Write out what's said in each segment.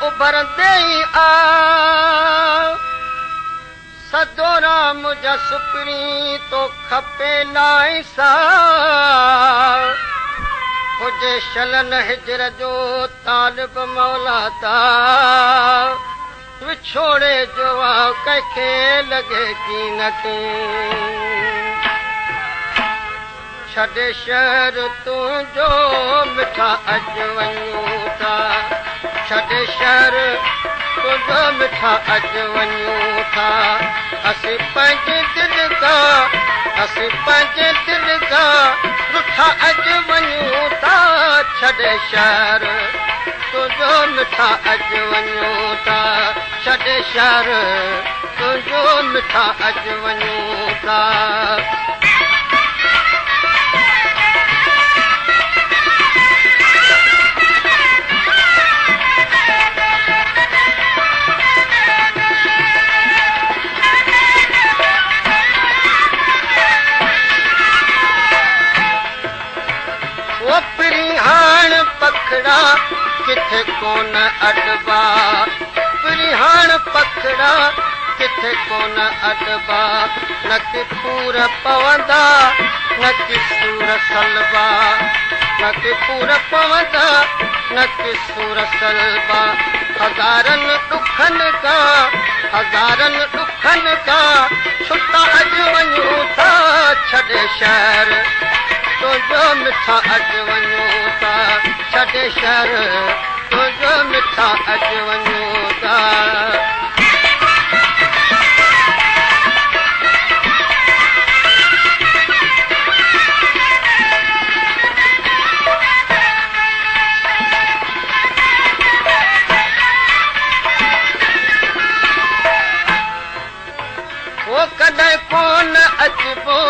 उभरंदे ई आ सदोरा मुझा सुपरी तो खपे नाई सा हुजे शलन हिजर जो तालिब मौला ता विछोड़े जो कंहिंखे लॻे की न के छॾे शहर तुंहिंजो मिठा अॼु वञूं था छॾे शहर तुंहिंजो मिठा अॼु वञूं था असीं पंहिंजे दिलि खां रुठा अॼु वञूं था छॾे शहर तुंहिंजो मिठा अॼु वञूं था छॾे शहर तुंहिंजो मिठा अॼु वञूं था पखड़ा किथे कोन अडबा पिरिहाण पखड़ा किथे कोन अडबा न कि पूर पवंदा न कि सूर सलबा न कि पूर पवंदा न कि सूर सलबा हज़ारनि ॾुखनि खां छुटा अॼु वञूं था छॾे शहर तुंहिंजो मिठा अॼु वञूं था छॾे शहर तुंहिंजो मिठा अॼु वञूं था वो कॾहिं कोन अचबो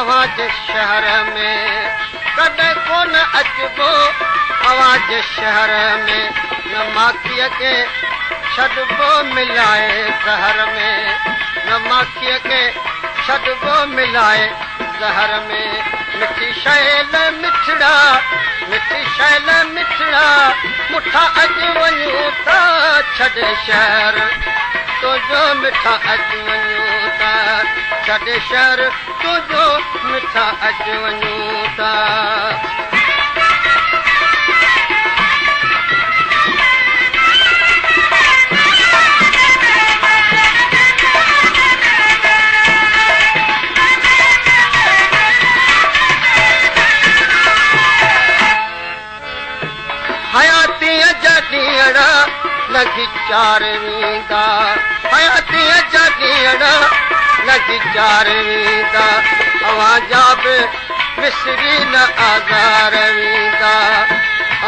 आवाज शहर में कॾहिं कोन अचबो आवाज शहर में न माखीअ खे छॾबो मिलाए ज़हर में न माखीअ खे छॾबो मिलाए ज़हर में मिठी शैल मिठड़ा मुठा अॼु वञूं था छॾे शहर तुंहिंजो मिठा अॼु वञूं था छॾे शहर तुंहिंजो मिठा अॼु वञूं था हयातीअ जा ॾींहड़ लॻी चार वेंदा हयातीअ जा ॾींहड़ लॻी चार वेंदा अव्हां जा बि विसरी न आज़ार वेंदा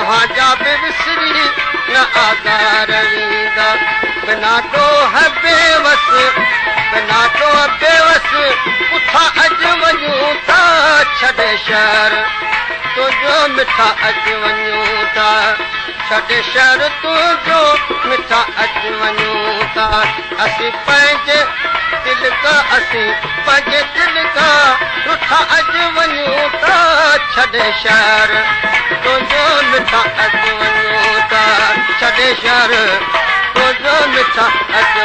अव्हां जा बि विसरी न आज़ार वेंदा बिना ॾोह बेवस उठा अॼु वञूं था छॾे शहर तुंहिंजो मिठा अॼु वञूं था छॾे शहर तुंहिंजो मिठा अॼु वञूं था असीं पंहिंजे दिलि खां रुठा अॼु वञूं था छॾे शहर तुंहिंजो मिठा अॼु वञूं था छॾे शहर तुंहिंजो मिठा अॼु